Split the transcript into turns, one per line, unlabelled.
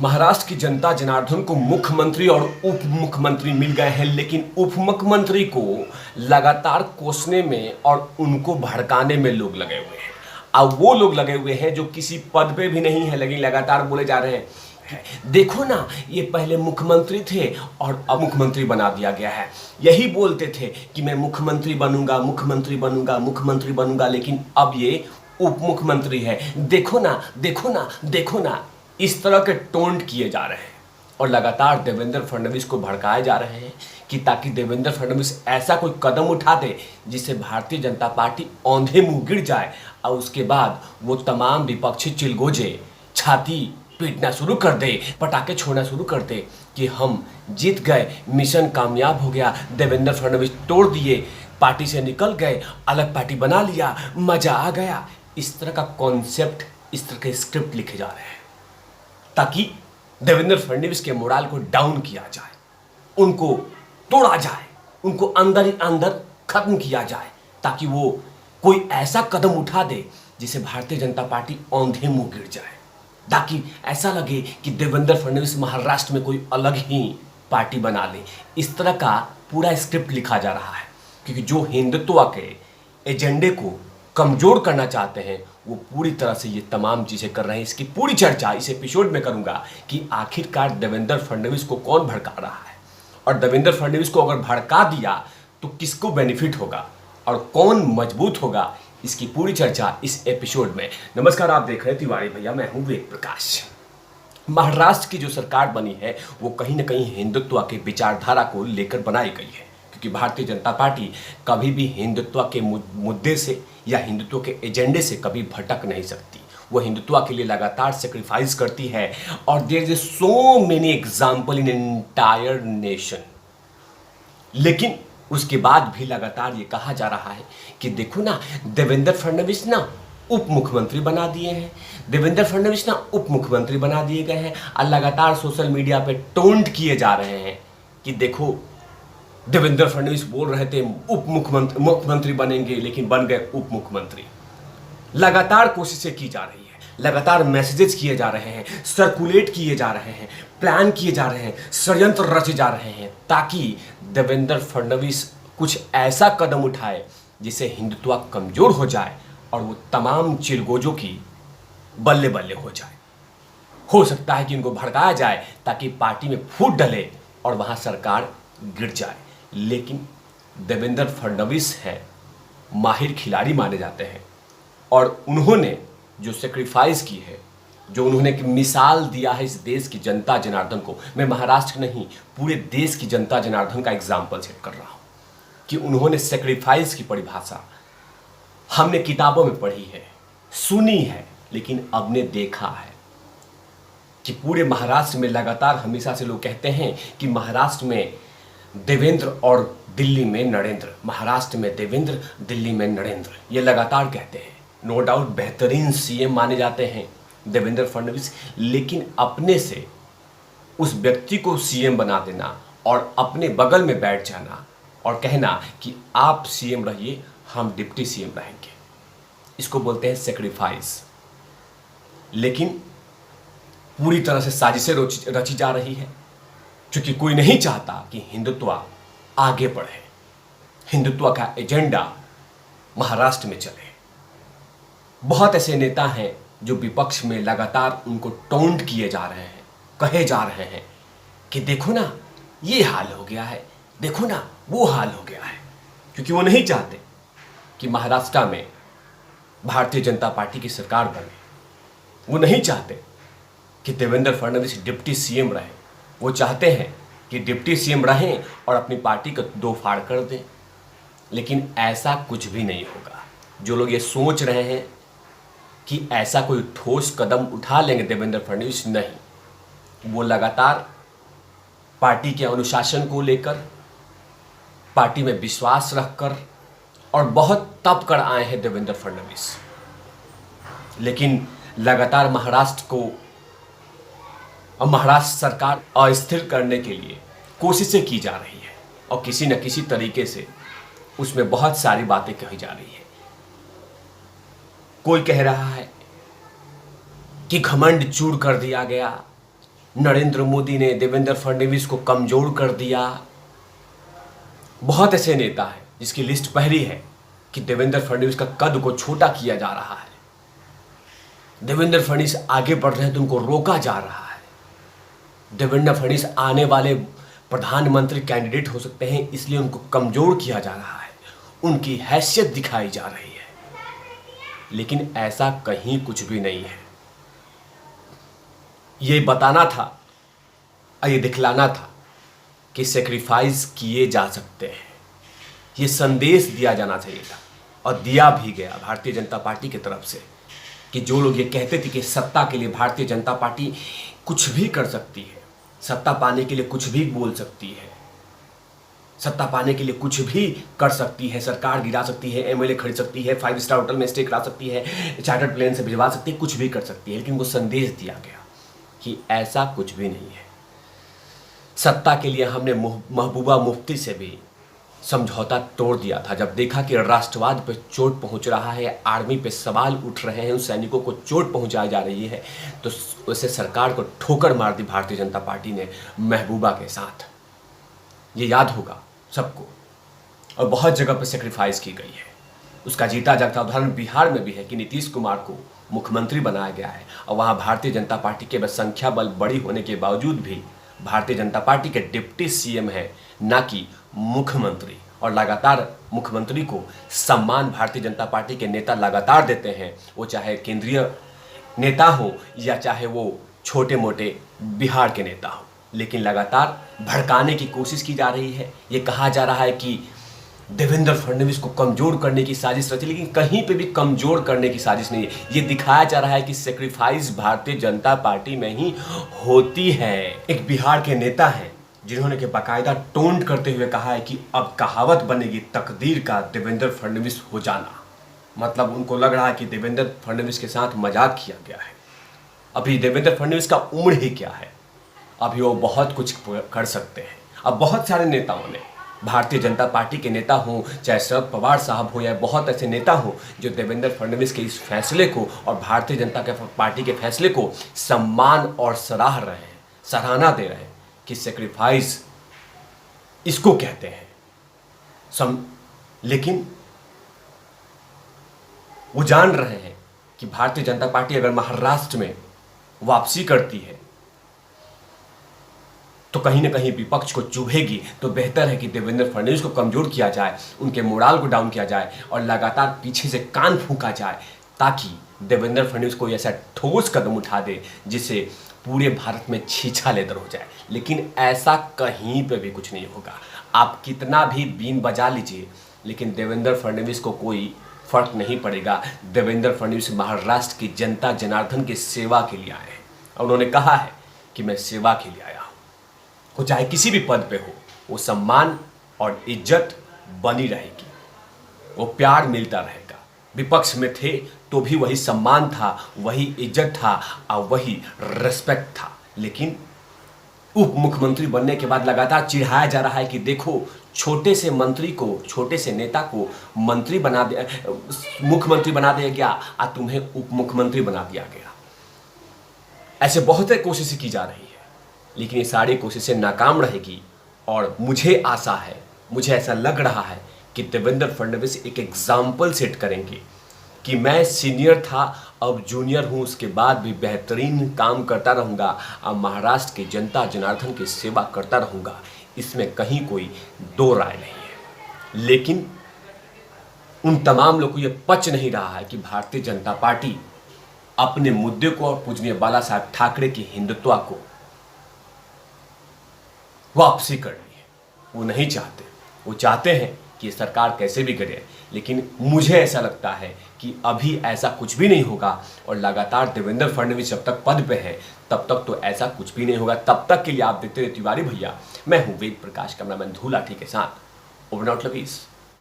महाराष्ट्र की जनता जनार्दन को मुख्यमंत्री और उप मुख्यमंत्री मिल गए हैं, लेकिन उप मुख्यमंत्री को लगातार कोसने में और उनको भड़काने में लोग लगे हुए हैं। अब वो लोग लगे हुए हैं जो किसी पद पे भी नहीं है, लेकिन लगातार बोले जा रहे हैं देखो ना, ये पहले मुख्यमंत्री थे और अब मुख्यमंत्री बना दिया गया है। यही बोलते थे कि मैं मुख्यमंत्री बनूंगा, मुख्यमंत्री बनूंगा, मुख्यमंत्री बनूंगा, लेकिन अब ये उप मुख्यमंत्री है। देखो ना, देखो ना, देखो ना, इस तरह के टोंट किए जा रहे हैं और लगातार देवेंद्र फडणवीस को भड़काए जा रहे हैं कि ताकि देवेंद्र फडणवीस ऐसा कोई कदम उठा दे जिससे भारतीय जनता पार्टी औंधे मुंह गिर जाए और उसके बाद वो तमाम विपक्षी चिलगोजे छाती पीटना शुरू कर दे, पटाखे छोड़ना शुरू कर दे कि हम जीत गए, मिशन कामयाब हो गया, देवेंद्र फडणवीस तोड़ दिए, पार्टी से निकल गए, अलग पार्टी बना लिया, मजा आ गया। इस तरह का कॉन्सेप्ट, इस तरह के स्क्रिप्ट लिखे जा रहे हैं ताकि देवेंद्र फडणवीस के मोराल को डाउन किया जाए, उनको तोड़ा जाए, उनको अंदर ही अंदर खत्म किया जाए, ताकि वो कोई ऐसा कदम उठा दे जिसे भारतीय जनता पार्टी औंधे मुंह गिर जाए, ताकि ऐसा लगे कि देवेंद्र फडणवीस महाराष्ट्र में कोई अलग ही पार्टी बना ले। इस तरह का पूरा स्क्रिप्ट लिखा जा रहा है क्योंकि जो हिंदुत्व के एजेंडे को कमजोर करना चाहते हैं वो पूरी तरह से ये तमाम चीजें कर रहे हैं। इसकी पूरी चर्चा इस एपिसोड में करूंगा कि आखिरकार देवेंद्र फडणवीस को कौन भड़का रहा है और देवेंद्र फडणवीस को अगर भड़का दिया तो किसको बेनिफिट होगा और कौन मजबूत होगा, इसकी पूरी चर्चा इस एपिसोड में। नमस्कार, आप देख रहे हैं तिवारी भैया, मैं हूं वेद प्रकाश। महाराष्ट्र की जो सरकार बनी है वो कहीं ना कहीं हिंदुत्व के विचारधारा को लेकर बनाई गई है क्योंकि भारतीय जनता पार्टी कभी भी हिंदुत्व के मुद्दे से या हिंदुत्व के एजेंडे से कभी भटक नहीं सकती। वो हिंदुत्व के लिए लगातार सेक्रीफाइस करती है और there is so many example in entire nation. लेकिन उसके बाद भी लगातार ये कहा जा रहा है कि देखो ना, देवेंद्र फडणवीस ना उप मुख्यमंत्री बना दिए हैं, देवेंद्र फडणवीस ना उप मुख्यमंत्री बना दिए गए हैं और लगातार सोशल मीडिया पे टोंट किए जा रहे हैं कि देखो, देवेंद्र फडणवीस बोल रहे थे उप मुख्यमंत्री बनेंगे लेकिन बन गए उप मुख्यमंत्री। लगातार कोशिशें की जा रही है, लगातार मैसेजेस किए जा रहे हैं, सर्कुलेट किए जा रहे हैं, प्लान किए जा रहे हैं, षड्यंत्र रचे जा रहे हैं ताकि देवेंद्र फडणवीस कुछ ऐसा कदम उठाए जिससे हिंदुत्व कमजोर हो जाए और वो तमाम चिलगोजों की बल्ले बल्ले हो जाए। हो सकता है कि उनको भड़काया जाए ताकि पार्टी में फूट डले और वहां सरकार गिर जाए। लेकिन देवेंद्र फडणवीस हैं, माहिर खिलाड़ी माने जाते हैं और उन्होंने जो सेक्रीफाइस की है, जो उन्होंने एक मिसाल दिया है इस देश की जनता जनार्दन को, मैं महाराष्ट्र नहीं पूरे देश की जनता जनार्दन का एग्जाम्पल सेट कर रहा हूं कि उन्होंने सेक्रीफाइस की परिभाषा हमने किताबों में पढ़ी है, सुनी है, लेकिन अब ने देखा है कि पूरे महाराष्ट्र में लगातार हमेशा से लोग कहते हैं कि महाराष्ट्र में देवेंद्र और दिल्ली में नरेंद्र, महाराष्ट्र में देवेंद्र, दिल्ली में नरेंद्र, ये लगातार कहते हैं। नो डाउट बेहतरीन सीएम माने जाते हैं देवेंद्र फडणवीस, लेकिन अपने से उस व्यक्ति को सीएम बना देना और अपने बगल में बैठ जाना और कहना कि आप सीएम रहिए, हम डिप्टी सीएम रहेंगे, इसको बोलते हैं सेक्रीफाइस। लेकिन पूरी तरह से साजिशें रची जा रही है क्योंकि कोई नहीं चाहता कि हिंदुत्व आगे बढ़े, हिंदुत्व का एजेंडा महाराष्ट्र में चले। बहुत ऐसे नेता हैं जो विपक्ष में लगातार उनको टोंट किए जा रहे हैं, कहे जा रहे हैं कि देखो ना, ये हाल हो गया है, देखो ना, वो हाल हो गया है, क्योंकि वो नहीं चाहते कि महाराष्ट्र में भारतीय जनता पार्टी की सरकार बने। वो नहीं चाहते कि देवेंद्र फडणवीस डिप्टी सीएम रहे, वो चाहते हैं कि डिप्टी सीएम रहें और अपनी पार्टी को दो फाड़ कर दें। लेकिन ऐसा कुछ भी नहीं होगा। जो लोग ये सोच रहे हैं कि ऐसा कोई ठोस कदम उठा लेंगे देवेंद्र फडणवीस, नहीं, वो लगातार पार्टी के अनुशासन को लेकर, पार्टी में विश्वास रखकर और बहुत तप कर आए हैं देवेंद्र फडणवीस। लेकिन लगातार महाराष्ट्र सरकार अस्थिर करने के लिए कोशिशें की जा रही है और किसी न किसी तरीके से उसमें बहुत सारी बातें कही जा रही है। कोई कह रहा है कि घमंड चूर कर दिया गया, नरेंद्र मोदी ने देवेंद्र फडणवीस को कमजोर कर दिया। बहुत ऐसे नेता हैं जिसकी लिस्ट पहली है कि देवेंद्र फडणवीस का कद को छोटा किया जा रहा है, देवेंद्र फडणवीस आगे बढ़ रहे हैं तो उनको रोका जा रहा है, देवेंद्र फडणवीस आने वाले प्रधानमंत्री कैंडिडेट हो सकते हैं इसलिए उनको कमजोर किया जा रहा है, उनकी हैसियत दिखाई जा रही है। लेकिन ऐसा कहीं कुछ भी नहीं है। ये बताना था, ये दिखलाना था कि सेक्रीफाइस किए जा सकते हैं, ये संदेश दिया जाना चाहिए था और दिया भी गया भारतीय जनता पार्टी की तरफ से कि जो लोग ये कहते थे कि सत्ता के लिए भारतीय जनता पार्टी कुछ भी कर सकती है, सत्ता पाने के लिए कुछ भी बोल सकती है, सत्ता पाने के लिए कुछ भी कर सकती है, सरकार गिरा सकती है, एमएलए खरीद सकती है, 5 स्टार होटल में स्टे करा सकती है, चार्टर्ड प्लेन से भिजवा सकती है, कुछ भी कर सकती है। लेकिन वो संदेश दिया गया कि ऐसा कुछ भी नहीं है। सत्ता के लिए हमने महबूबा मुफ्ती से भी समझौता तोड़ दिया था। जब देखा कि राष्ट्रवाद पे चोट पहुंच रहा है, आर्मी पे सवाल उठ रहे हैं, उन सैनिकों को चोट पहुंचाई जा रही है, तो उसे सरकार को ठोकर मार दी भारतीय जनता पार्टी ने महबूबा के साथ। ये याद होगा सबको। और बहुत जगह पर सेक्रीफाइस की गई है। उसका जीता जागता उदाहरण बिहार में भी है कि नीतीश कुमार को मुख्यमंत्री बनाया गया है और वहाँ भारतीय जनता पार्टी के संख्या बल बड़ी होने के बावजूद भी भारतीय जनता पार्टी के डिप्टी सीएम है, ना कि मुख्यमंत्री। और लगातार मुख्यमंत्री को सम्मान भारतीय जनता पार्टी के नेता लगातार देते हैं, वो चाहे केंद्रीय नेता हो या चाहे वो छोटे मोटे बिहार के नेता हो। लेकिन लगातार भड़काने की कोशिश की जा रही है। ये कहा जा रहा है कि देवेंद्र फडणवीस को कमजोर करने की साजिश रची, लेकिन कहीं पे भी कमजोर करने की साजिश नहीं है। ये दिखाया जा रहा है कि सेक्रीफाइस भारतीय जनता पार्टी में ही होती है। एक बिहार के नेता हैं जिन्होंने के बाकायदा टोंट करते हुए कहा है कि अब कहावत बनेगी तकदीर का देवेंद्र फडणवीस हो जाना। मतलब उनको लग रहा है कि देवेंद्र फडणवीस के साथ मजाक किया गया है। अभी देवेंद्र फडणवीस का उम्र ही क्या है, अभी वो बहुत कुछ कर सकते हैं। अब बहुत सारे नेताओं ने, भारतीय जनता पार्टी के नेता हों, चाहे शरद पवार साहब हो या बहुत ऐसे नेता हों, जो देवेंद्र फडणवीस के इस फैसले को और भारतीय जनता पार्टी के फैसले को सम्मान और सराह रहे हैं, सराहना दे रहे हैं कि सेक्रीफाइस इसको कहते हैं। लेकिन वो जान रहे हैं कि भारतीय जनता पार्टी अगर महाराष्ट्र में वापसी करती है तो कहीं ना कहीं विपक्ष को चुभेगी। तो बेहतर है कि देवेंद्र फडणवीस को कमजोर किया जाए, उनके मोराल को डाउन किया जाए और लगातार पीछे से कान फूंका जाए, ताकि देवेंद्र फडणवीस कोई ऐसा ठोस कदम उठा दे जिससे पूरे भारत में छीछा लेदर हो जाए। लेकिन ऐसा कहीं पे भी कुछ नहीं होगा। आप कितना भी बीन बजा लीजिए, लेकिन देवेंद्र फडणवीस को कोई फर्क नहीं पड़ेगा। देवेंद्र फडणवीस महाराष्ट्र की जनता जनार्दन की सेवा के लिए आए हैं और उन्होंने कहा है कि मैं सेवा के लिए आया हूँ। वो चाहे किसी भी पद पे हो, वो सम्मान और इज्जत बनी रहेगी, वो प्यार मिलता रहेगा। विपक्ष में थे तो भी वही सम्मान था, वही इज्जत था और वही रिस्पेक्ट था। लेकिन उप मुख्यमंत्री बनने के बाद लगातार चिढ़ाया जा रहा है कि देखो, छोटे से मंत्री को, छोटे से नेता को मंत्री बना दिया, मुख्यमंत्री बना दिया गया और तुम्हें उप मुख्यमंत्री बना दिया गया। ऐसे बहुत सी कोशिशें की जा रही है, लेकिन ये सारी कोशिशें नाकाम रहेगी। और मुझे आशा है, मुझे ऐसा लग रहा है कि देवेंद्र फडणवीस एक एग्जाम्पल सेट करेंगे कि मैं सीनियर था, अब जूनियर हूँ, उसके बाद भी बेहतरीन काम करता रहूँगा और महाराष्ट्र की जनता जनार्दन की सेवा करता रहूँगा। इसमें कहीं कोई दो राय नहीं है। लेकिन उन तमाम लोगों को ये पच नहीं रहा है कि भारतीय जनता पार्टी अपने मुद्दे को और पूजनीय बाला साहब ठाकरे की हिंदुत्व को वापसी करनी है। वो नहीं चाहते, वो चाहते हैं कि सरकार कैसे भी करे। लेकिन मुझे ऐसा लगता है कि अभी ऐसा कुछ भी नहीं होगा और लगातार देवेंद्र फडणवीस जब तक पद पे है तब तक तो ऐसा कुछ भी नहीं होगा। तब तक के लिए आप देखते रहे तिवारी भैया। मैं हूं वेद प्रकाश, कैमरामैन धूलाठी के साथ। Over out lovies.